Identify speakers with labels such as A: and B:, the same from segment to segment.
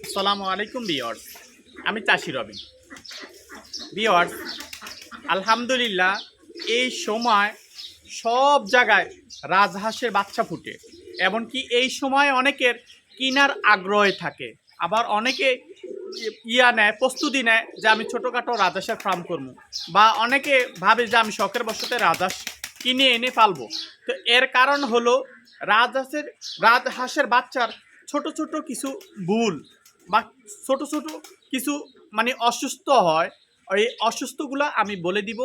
A: আসসালামু আলাইকুম ভিউয়ার্স, আমি চাষি রবিন। ভিউয়ার্স, আলহামদুলিল্লাহ এই সময় সব জায়গায় রাজহাঁসের বাচ্চা ফুটে। এমনকি এই সময় অনেকের কেনার আগ্রহে থাকে, আবার অনেকে প্রস্তুতি নেয় যে আমি ছোটোখাটো রাজহাঁসের ফার্ম করবো, বা অনেকে ভাবে যে আমি শখের বশতে রাজহাঁস কিনে এনে পালবো। তো এর কারণ হলো রাজহাঁসের বাচ্চার ছোট ছোট কিছু ভুল বা ছোট ছোট কিছু অসুস্থ হয়। ওই অসুস্থগুলো আমি বলে দিব।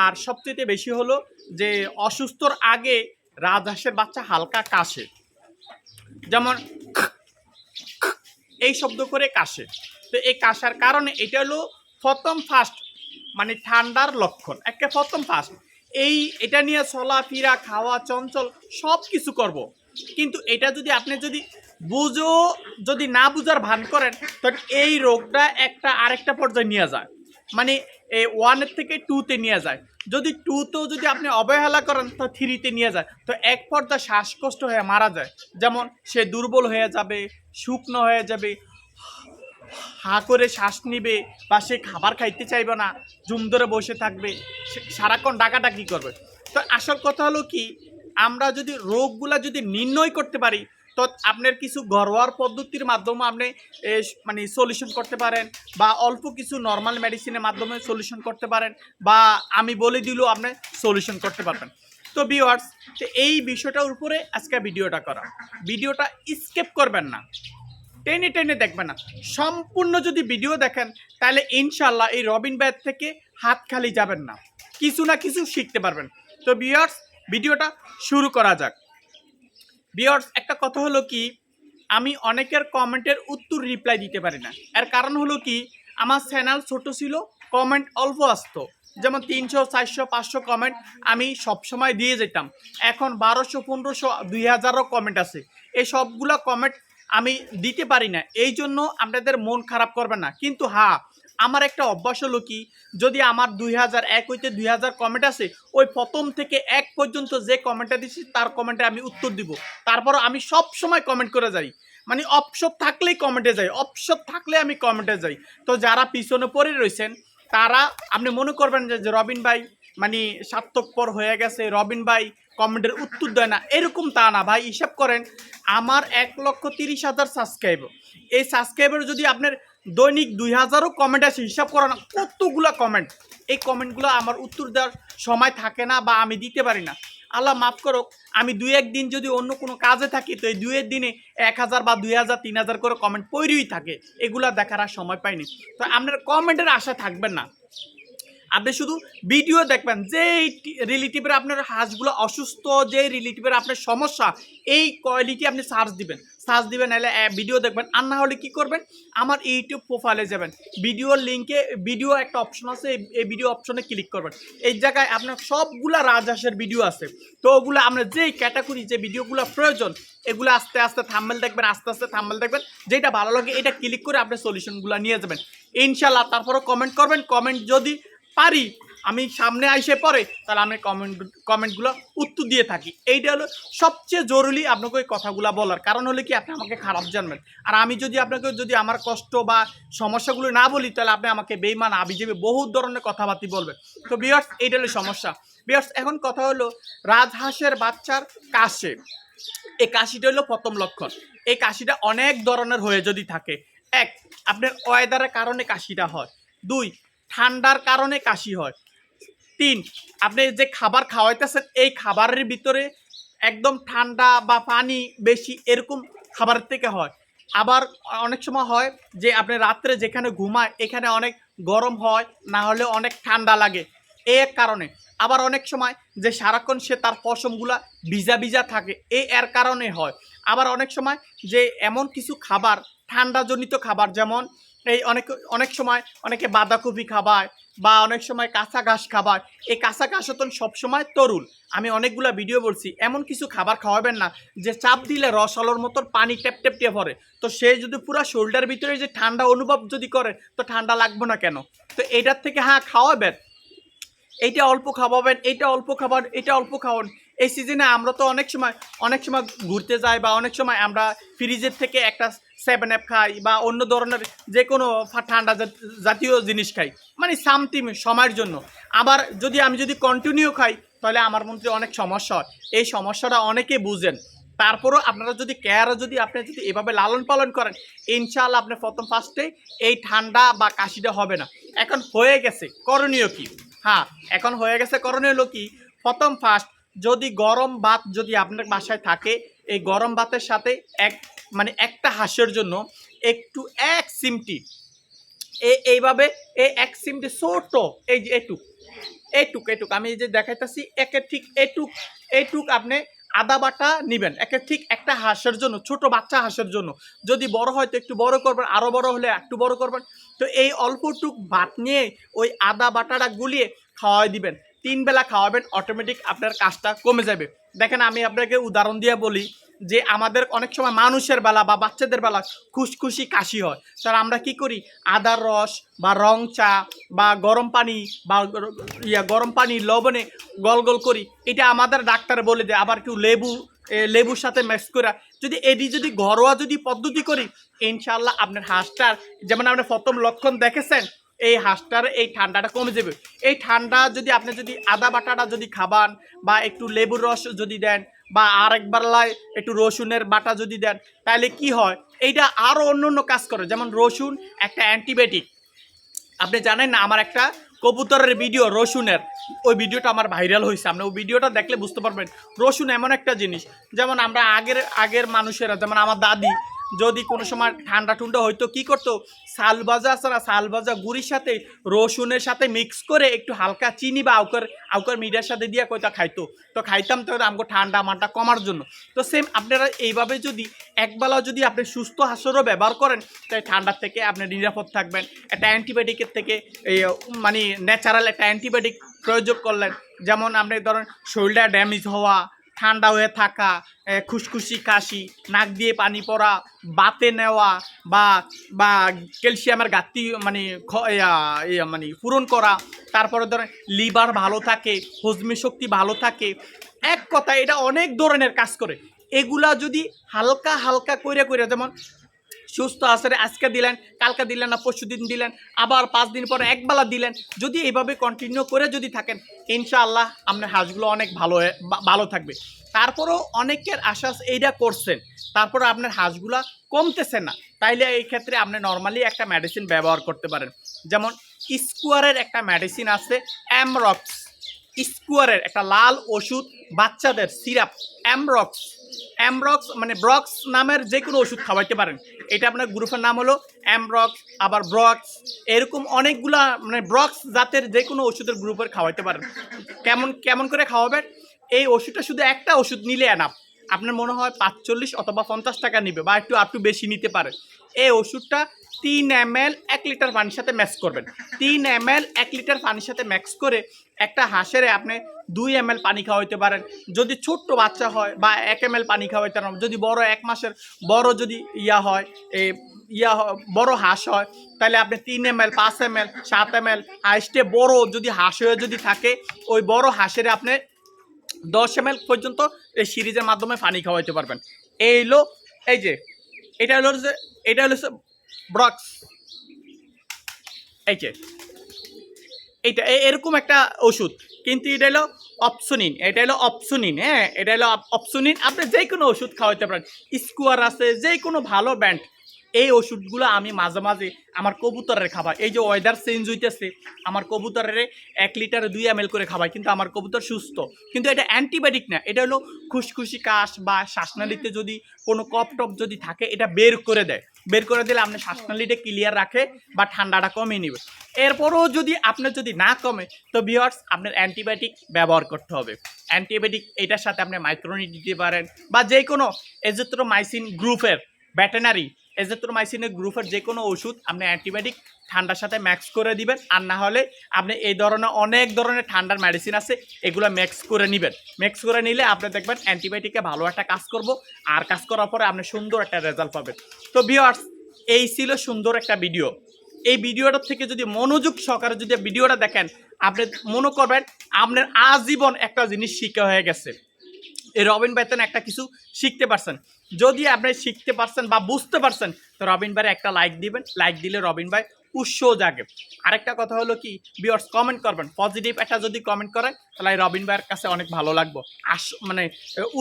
A: আর সবচেয়ে বেশি হলো যে অসুস্থর আগে রাজহাঁসের বাচ্চা হালকা কাশে, যেমন এই শব্দ করে কাশে। তো এই কাশার কারণে এটা হলো প্রথম ফার্স্ট ঠান্ডার লক্ষণ, একটা প্রথম ফার্স্ট। এটা নিয়ে চলাফেরা খাওয়া চঞ্চল সব কিছু করব, কিন্তু এটা যদি আপনি যদি না বুঝার ভান করেন, তখন এই রোগটা আরেকটা পর্যায়ে নিয়ে যায়, এই 1 থেকে 2-তে নিয়ে যায়। যদি 2-তেও যদি আপনি অবহেলা করেন তো 3-তে নিয়ে যায়। তো এক পর্যায়ে শ্বাসকষ্ট হয়ে মারা যায়। যেমন সে দুর্বল হয়ে যাবে, শুকনো হয়ে যাবে, হা করে শ্বাস নিবে, বা সে খাবার খাইতে চাইবে না, জুম ধরে বসে থাকবে, সারাক্ষণ ডাকাডাকি করবে। তো আসল কথা হলো কি, আমরা যদি রোগগুলা যদি নির্ণয় করতে পারি, তো আপনার কিছু ঘরোয়া পদ্ধতির মাধ্যমে আপনি সলিউশন করতে পারেন, বা অল্প কিছু নর্মাল মেডিসিনের মাধ্যমে সলিউশন করতে পারেন, বা আমি বলে দিলেও আপনি সলিউশন করতে পারবেন। তো ভিউয়ার্স, এই বিষয়টার উপরে আজকে ভিডিওটা করা। ভিডিওটা স্কিপ করবেন না, টেনে টেনে দেখবেন না, সম্পূর্ণ যদি ভিডিও দেখেন তাহলে ইনশাল্লাহ এই রবিন ভাইয়ের থেকে হাত খালি যাবেন না, কিছু না কিছু শিখতে পারবেন। তো ভিউয়ার্স, ভিডিওটা শুরু করা যাক। ভিউয়ার্স, একটা কথা হলো কি, আমি অনেকের কমেন্টের উত্তর রিপ্লাই দিতে পারি না। এর কারণ হলো কি, আমার চ্যানেল ছোট ছিল, কমেন্ট অল্প আসতো। যেমন 300, 400, 500 কমেন্ট আমি সবসময় দিয়ে যেতাম। এখন 1200, 1500, 2000ও কমেন্ট আছে। এই সবগুলো কমেন্ট আমি দিতে পারি না, এই জন্য আপনাদের মন খারাপ করবেন না। কিন্তু হ্যাঁ, আমার একটা অভ্যাস হলো কি, যদি আমার 2001 হইতে 2000 কমেন্ট আছে, ওই প্রথম থেকে 1 পর্যন্ত যে কমেন্টটা দিচ্ছি তার কমেন্টে আমি উত্তর দিব। তারপর আমি সব সময় কমেন্ট করে যাই, অপশন থাকলেই কমেন্টে যাই, অপশন থাকলে আমি কমেন্টে যাই। তো যারা পিছনে পড়ে রয়েছেন তারা আপনি মনে করবেন যে রবিন ভাই স্বার্থপর হয়ে গেছে, রবিন ভাই কমেন্টের উত্তর দেয় না, এরকম তা না ভাই। হিসাব করেন, আমার 1,30,000 সাবস্ক্রাইবার। এই সাবস্ক্রাইবার যদি আপনার দৈনিক 2000ও কমেন্ট আসে, হিসাব করেন কতগুলো কমেন্ট। এই কমেন্টগুলো আমার উত্তর দেওয়ার সময় থাকে না, বা আমি দিতে পারি না। আল্লাহ মাফ করুক, আমি 2-1 দিন যদি অন্য কোনো কাজে থাকি, তো এই 2-1 দিনে 1000 বা 2000, 3000 করে কমেন্ট পড়েই থাকে, এগুলা দেখার আর সময় পাইনি। তো আপনার কমেন্টের আশা থাকবেন না, আপনি শুধু ভিডিও দেখবেন। যে রিলেটিভের আপনার হাঁসগুলো অসুস্থ, যে রিলেটিভের আপনার সমস্যা, এই কোয়ালিটি আপনি সার্চ দিবেন, নাহলে ভিডিও দেখবেন। আর না হলে কী করবেন, আমার ইউটিউব প্রোফাইলে যাবেন, ভিডিওর লিঙ্কে ভিডিও একটা অপশন আছে, এই ভিডিও অপশনে ক্লিক করবেন। এই জায়গায় আপনার সবগুলা রাজহাঁসের ভিডিও আছে। তো ওগুলো আপনার যেই ক্যাটাগরি, যে ভিডিওগুলো প্রয়োজন, এগুলো আস্তে আস্তে থাম্বনেল দেখবেন, যেটা ভালো লাগে এটা ক্লিক করে আপনি সলিউশনগুলো নিয়ে যাবেন ইনশাল্লাহ। তারপরে কমেন্ট করবেন, কমেন্ট যদি পারি আমি সামনে আইসে পরে, তাহলে আমি কমেন্টগুলো উত্তর দিয়ে থাকি। এইটা হলো সবচেয়ে জরুরি আপনাকে ওই কথাগুলো বলার কারণ হলো কি, আপনি আমাকে খারাপ জানবেন। আর আমি যদি আপনাকে আমার কষ্ট বা সমস্যাগুলো না বলি, তাহলে আপনি আমাকে বেইমান আবিজাবি বহুত ধরনের কথাবার্তা বলবেন। তো ভিউয়ার্স, এইটা হলো সমস্যা। ভিউয়ার্স, এখন কথা হলো রাজহাঁসের বাচ্চার কাশে। এই কাশিটা হলো প্রথম লক্ষণ। এই কাশিটা অনেক ধরনের হয়ে যদি থাকে, 1, আপনার ওয়েদারের কারণে কাশিটা হয়। 2, ঠান্ডার কারণে কাশি হয়। 3, আপনি যে খাবার খাওয়াইতেছেন এই খাবারের ভিতরে একদম ঠান্ডা বা পানি বেশি, এরকম খাবারের থেকে হয়। আবার অনেক সময় হয় যে আপনি রাত্রে যেখানে ঘুমায় এখানে অনেক গরম হয়, না হলে অনেক ঠান্ডা লাগে, এই এক কারণে। আবার অনেক সময় যে সারাক্ষণ সে তার পশমগুলা ভিজা ভিজা থাকে, এর কারণে হয়। আবার অনেক সময় যে এমন কিছু খাবার, ঠান্ডাজনিত খাবার, যেমন অনেক সময় অনেকে বাঁধাকপি খাবার, বা অনেক সময় কাঁচা ঘাস খাবার। এই কাঁচা ঘাস হতো সবসময় তরুল। আমি অনেকগুলো ভিডিও বলছি, এমন কিছু খাবার খাওয়াবেন না যে চাপ দিলে রসালোর মতন পানি টেপ টেপ টেপ পড়ে। তো সে যদি পুরো শোল্ডার ভিতরে যে ঠান্ডা অনুভব যদি করে, তো ঠান্ডা লাগবে না কেন? তো এটার থেকে হ্যাঁ খাওয়াবেন, এইটা অল্প খাওয়াবেন, এটা অল্প খাবার, এটা অল্প খাওয়ান। এই সিজনে আমরা তো অনেক সময় ঘুরতে যাই, বা অনেক সময় আমরা ফ্রিজের থেকে একটা 7 আপ খাই, বা অন্য ধরনের যে কোনো ঠান্ডা জাতীয় জিনিস খাই, মানে সামথিং সময়ের জন্য। আবার আমি যদি কন্টিনিউ খাই, তাহলে আমার মধ্যে অনেক সমস্যা হয়। এই সমস্যাটা অনেকে বুঝেন। তারপরও আপনারা যদি আপনি যদি এভাবে লালন পালন করেন, ইনশাআল্লাহ আপনার প্রথম ফার্স্টে এই ঠান্ডা বা কাশিটা হবে না। এখন হয়ে গেছে করণীয় কি? হ্যাঁ, এখন হয়ে গেছে করণীয় হলো কি, প্রথম ফার্স্ট যদি গরম ভাত যদি আপনার বাসায় থাকে, এই গরম ভাতের সাথে একটা হাঁসের জন্য একটু 1 চিমটি এইভাবে এই 1 চিমটি ছোট, এই যে এটুক আমি এই যে দেখাইতেছি, একে ঠিক এটুক আপনি আদা বাটা নিবেন, একে ঠিক একটা হাঁসের জন্য, ছোট বাচ্চা হাঁসের জন্য। যদি বড় হয় তো একটু বড় করবেন, আরো বড় হলে একটু বড় করবেন। তো এই অল্পটুক ভাত নিয়ে ওই আদা বাটাটা গুলিয়ে খাওয়াই দিবেন, 3 বেলা খাওয়াবেন, অটোমেটিক আপনার কাজটা কমে যাবে। দেখেন আমি আপনাকে উদাহরণ দিয়ে বলি যে আমাদের অনেক সময় মানুষের বেলা বা বাচ্চাদের বেলা খুশখুশি কাশি হয়, তার আমরা কি করি, আদার রস বা রং চা বা গরম পানি লবণে গল করি, এটা আমাদের ডাক্তার বলে দেয়। আবার একটু লেবুর সাথে মিক্স করে যদি ঘরোয়া পদ্ধতি করি, ইনশাআল্লাহ আপনার হাঁসটার, যেমন আপনার প্রথম লক্ষণ দেখেছেন, এই হাঁসটার এই ঠান্ডাটা কমে যাবে। এই ঠান্ডা আপনি যদি আদা বাটাটা যদি খাবান, বা একটু লেবুর রস যদি দেন, বা আরেকবার একটু রসুনের বাটা যদি দেন, তাহলে কি হয়, এইটা আরও অন্য কাজ করে। যেমন রসুন একটা অ্যান্টিবায়োটিক। আপনি জানেন না, আমার একটা কবুতরের ভিডিও রসুনের, ওই ভিডিওটা আমার ভাইরাল হয়েছে। আপনি ওই ভিডিওটা দেখলে বুঝতে পারবেন রসুন এমন একটা জিনিস। যেমন আমরা আগের মানুষেরা, যেমন আমার দাদি, যদি কোনো সময় ঠান্ডা হয়তো কি করতো, শাল ভাজা গুড়ির সাথে রসুনের সাথে মিক্স করে একটু হালকা চিনি বা আউকার মিডিয়ার সাথে দিয়ে কয়টা খাইতো। তো খাইতাম তো আমাকে ঠান্ডা মানটা কমার জন্য। তো সেম আপনারা এইভাবে যদি একবেলা যদি আপনি সুস্থ হাঁসেরও ব্যবহার করেন, তাই ঠান্ডার থেকে আপনি নিরাপদ থাকবেন। একটা অ্যান্টিবায়োটিকের থেকে মানে ন্যাচারাল একটা অ্যান্টিবায়োটিক প্রয়োগ করলেন। যেমন আপনি ধরেন শরীরটা ড্যামেজ হওয়া, ঠান্ডা হয়ে থাকা, খুশখুশি কাশি, নাক দিয়ে পানি পড়া, বাতে নেওয়া, বা ক্যালসিয়ামের ঘাটতি মানে পূরণ করা, তারপরে ধরেন লিভার ভালো থাকে, হজমি শক্তি ভালো থাকে। এক কথা এটা অনেক ধরনের কাজ করে। এগুলা যদি হালকা কইরা যেমন সুস্থ আসারে আজকে দিলেন, কালকে দিলেন না, পরশু দিন দিলেন, আবার 5 দিন পরে একবেলা দিলেন, যদি এইভাবে কন্টিনিউ করে যদি থাকেন, ইনশাআল্লাহ আপনার হাঁসগুলো অনেক ভালো থাকবে। তারপরেও অনেকের আশ্বাস এইটা করছেন, তারপরে আপনার হাঁসগুলা কমতেছে না, তাইলে এই ক্ষেত্রে আপনি নর্মালি একটা মেডিসিন ব্যবহার করতে পারেন। যেমন স্কোয়ারের একটা মেডিসিন আছে, অ্যামরক্স। স্কোয়ারের একটা লাল ওষুধ, বাচ্চাদের সিরাপ, অ্যামরক্স মানে ব্রক্স নামের যে কোনো ওষুধ খাওয়াইতে পারেন। এটা আপনার গ্রুপের নাম হলো অ্যামরক্স, আবার ব্রক্স, এরকম অনেকগুলা মানে ব্রক্স জাতের যে কোনো ওষুধের গ্রুপের খাওয়াইতে পারেন। কেমন করে খাওয়াবেন, এই ওষুধটা শুধু একটা ওষুধ নিলে এনাফ। আপনার মনে হয় 45 অথবা 50 টাকা নিবে, বা একটু বেশি নিতে পারে। এই ওষুধটা 3 ml 1 লিটার পানির সাথে মিক্স করবেন। 3 ml 1 লিটার পানির সাথে মিক্স করে একটা হাঁসের আপনি 2 ml পানি খাওয়াইতে পারেন। যদি ছোট্ট বাচ্চা হয়, বা 1 ml পানি খাওয়াইতে পারেন। যদি বড় 1 মাসের বড় যদি বড় হাঁস হয়, তাহলে আপনি 3 ml 5 ml 7 ml, হাঁসটে বড় যদি হাঁস হয়ে যদি থাকে, ওই বড় হাঁসের আপনি 10 ml পর্যন্ত এই সিরিজের মাধ্যমে পানি খাওয়াইতে পারবেন। এটা হলো ব্রক্স। এরকম একটা ওষুধ, কিন্তু এটা হলো অপসনিন। হ্যাঁ, এটা হলো অপসনিন। আপনি যে কোনো ওষুধ খাওয়াইতে পারেন। স্কোয়ার আছে, যে কোনো ভালো ব্র্যান্ড। এই ওষুধগুলো আমি মাঝে মাঝে আমার কবুতরের খাবার, এই যে ওয়েদার চেঞ্জ হইতেছে, আমার কবুতরের 1 লিটারে 2 ml করে খাবাই, কিন্তু আমার কবুতর সুস্থ। কিন্তু এটা অ্যান্টিবায়োটিক না, এটা হলো খুশখুশি কাশ বা শ্বাসনালীতে যদি কোনো কফ টপ যদি থাকে, এটা বের করে দিলে আপনার শ্বাসনালীটা ক্লিয়ার রাখে, বা ঠান্ডাটা কমিয়ে নেবে। এরপরও যদি আপনার না কমে, তো ভিউয়ার্স আপনার অ্যান্টিবায়োটিক ব্যবহার করতে হবে। অ্যান্টিবায়োটিক এটার সাথে আপনি মাইক্রোনিট দিতে পারেন, বা যে কোনো এজিথ্রোমাইসিন গ্রুপের ভেটেনারি এজিথ্রোমাইসিনের গ্রুপের যে কোনো ওষুধ আপনি অ্যান্টিবায়োটিক ঠান্ডার সাথে মিক্স করে দিবেন। আর না হলে আপনি এই ধরনের অনেক ধরনের ঠান্ডার মেডিসিন আছে, এগুলো মিক্স করে নেবেন। মিক্স করে নিলে আপনি দেখবেন অ্যান্টিবায়োটিকে ভালো একটা কাজ করব, আর কাজ করার পরে আপনি সুন্দর একটা রেজাল্ট পাবেন। তো ভিউয়ার্স, এই ছিল সুন্দর একটা ভিডিও। এই ভিডিওটা থেকে যদি মনোযোগ সহকারে যদি ভিডিওটা দেখেন, আপনি মনে করবেন আপনার আজীবন একটা জিনিস শিখা হয়ে গেছে। এই রবিন ভাই তো একটা কিছু শিখতে পারছেন। যদি আপনি শিখতে পারছেন বা বুঝতে পারছেন তো রবিন ভাই একটা লাইক দিবেন, লাইক দিলে রবিন ভাই উৎসাহ জাগে। আরেকটা কথা হলো কি ভিউয়ার্স, কমেন্ট করবেন, পজিটিভ একটা যদি কমেন্ট করেন তাহলে রবিন ভাইয়ের কাছে অনেক ভালো লাগবে। মানে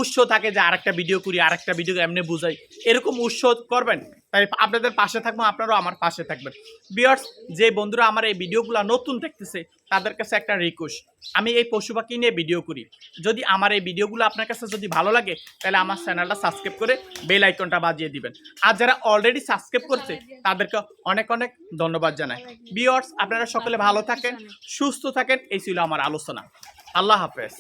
A: উৎসাহ থাকে যে আরেকটা ভিডিও করি, আরেকটা ভিডিও এমনি বুঝাই, এরকম উৎসাহ করবেন, তাই আপনাদের পাশে থাকবো, আপনারাও আমার পাশে থাকবেন। ভিউয়ার্স, যে বন্ধুরা আমার এই ভিডিওগুলো নতুন দেখতেছে তাদের কাছে একটা রিকোয়েস্ট, আমি এই পশু পাখি নিয়ে ভিডিও করি, যদি আমার এই ভিডিওগুলো আপনার কাছে যদি ভালো লাগে তাহলে আমার চ্যানেলটা সাবস্ক্রাইব করে বেল আইকনটা বাজিয়ে দিবেন। আর যারা অলরেডি সাবস্ক্রাইব করছে তাদেরকে অনেক অনেক ধন্যবাদ জানাই। ভিউয়ার্স, আপনারা সকলে ভালো থাকেন, সুস্থ থাকেন, এই ছিল আমার আলোচনা। আল্লাহ হাফেজ।